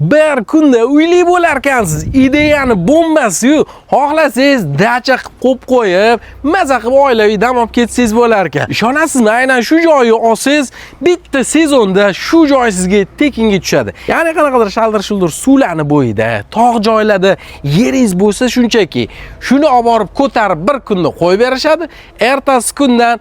Bir kunda uyli bo'lar ekansiz. Ideyani bombasi-yu, xohlasangiz dacha qilib qo'yib, maza qilib oilaviy dam olib ketsangiz bo'lar ekan. Ishonasizmi? Aynan shu joyni olsangiz, bitta sezonda shu joy sizga tekinga tushadi. Ya'ni qanaqadir shaldir-shuldir suvlarni bo'yida, tog' joylarda yeringiz bo'lsa shunchaki, shuni olib borib ko'tarib bir kunda qo'yib berishadi. Ertasi kundan,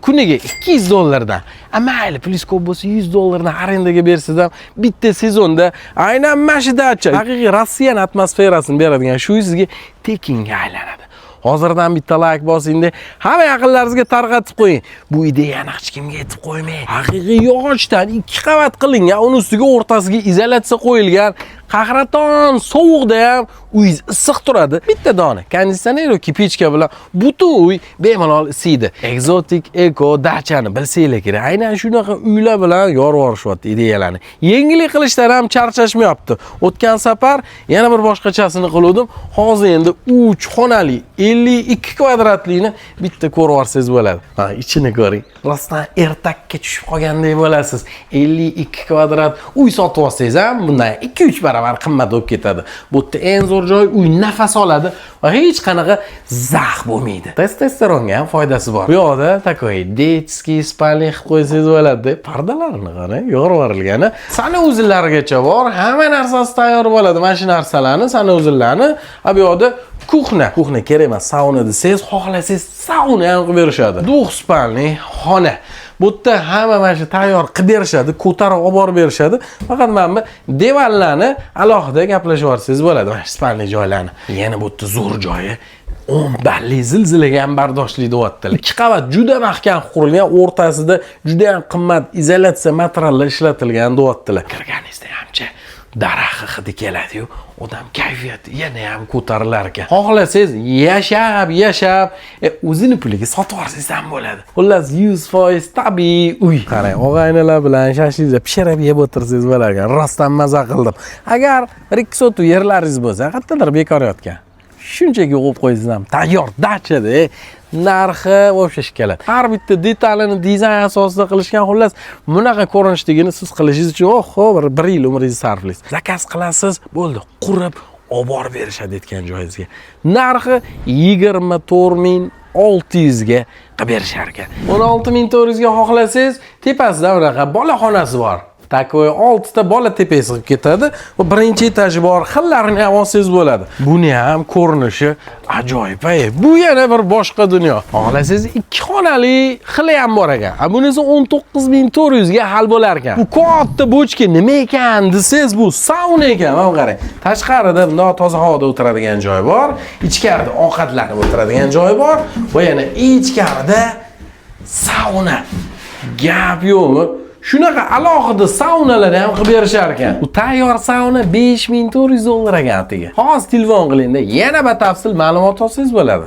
kuniga $200 mayli, plyus ko'p bo'lsa $100 arendaga bersiz ham bitta sezonda aynan mashidacha haqiqiy Rossiya atmosferasini beradigan shu sizga tekinga aylanadi. Hozirdan bitta like bosingda, hamma yaqinlaringizga tarqatib qo'ying. Bu ideyani hech kimga aytib qo'ymang. Haqiqiy yog'ochdan 2 qavat qilingan, uning ustiga o'rtasiga izolyatsiya qo'yilgan, qahraton sovuqda ham uyingiz issiq turadi. Bitta dona konditsioner yoki pechka bilan butun uy bemalol isiydi. Exotic Eco dachani bilsanglar kerak. Aynan shunaqa uylar bilan yorib ideyalarni. Yengillik qilishdan ham charchashmayapti. O'tgan safar yana bir boshqachasini qildim. Hozir endi 3 xonali 52 kvadratlikni bitta ko'rib olsangiz bo'ladi. Ha, ichini ko'ring. Rostdan ertakka tushib qolgandek bo'lasiz. 52 kvadrat uy sotib olsangiz ham bundan 2-3 baravar qimmat bo'lib ketadi. Bu yerda eng zo'r joy uy nafas oladi va hech qanaqa zax bo'lmaydi. Testosteronga ham foydasi bor. Bu yoqda takoy detskiy spalniy qilib qo'ysangiz bo'ladi. Pardalarni qarang, yorib yuborilgani. Sanuzellargacha bor. Hamma narsasi tayyor bo'ladi. Mana shu narsalarni, sanuzellarni, bu yoqda kuxna kerak emas, sauna desangiz, xohlasangiz sauna ham qilib berishadi. Duxspalniy xona. Bu yerda hamma mana shu tayyor qilib berishadi, ko'tarib olib borib berishadi. Faqat mana bu devorlarni alohida gaplashib olsangiz bo'ladi, mana shu spalniy joylarni. Yana bu yerda zo'r joyi. 10 balli zilzilaga ham bardoshli deyaptilar. 2 qavat juda mahkam qurilgan, o'rtasida juda ham qimmat izolyatsiya materiallar ishlatilgan deyaptilar. Kirganingizda hamcha daraxt hidi keladi-yu, odam kayfiyati yana ham ko'tarilar ekan. Xohlasangiz yashab, o'zini puliga sotib olsangiz ham bo'ladi. Xullas 100% tabiiy uy. Qarang, og'aynilar bilan shashliza pishirib yeb o'tirsangiz bo'lar ekan. Rostdan maza qildim. Agar 2 sotu yerlaringiz bo'lsa, qayerdadir bekor yotgan, shunchaki qo'yib qo'ysangiz ham tayyor dachada narxi o'xshash keladi. Har bitta detalini dizayn asosida qilishgan, xullas bunaqa ko'rinishligini siz qilishingiz uchun 1 yil umringizni sarflaysiz. Zakaz qilasiz, bo'ldi, qurib olib borib berishadi aytgan joyingizga. Narxi 24600 ga qilib berishar ekan. 16400 ga xohlasangiz, tepasida unaqa bolaxonasi bor. Takoy 6 ta bola tepasi qilib ketadi va birinchi etaji bor. Xillarini ham olsangiz bo'ladi. Buni ham ko'rinishi ajoyib. Bu yana bir boshqa dunyo. Xohlasangiz 2 xonali xili ham bor ekan. Bunisi 19400 ga hal bo'lar ekan. Bu katta bochka nima ekan desangiz, bu sauna ekan. Mana qarang. Tashqarida bunday toza havoda o'tiradigan joy bor, ichkarida ovqatlanib o'tiradigan joy bor va yana ichkarida sauna. Gap yo'qmi? Shunaqa alohida saunalar ham qilib berishar ekan. Bu tayyor sauna $5400 ekan atiga. Hozir telefon qilingda yana batafsil ma'lumot olsangiz bo'ladi.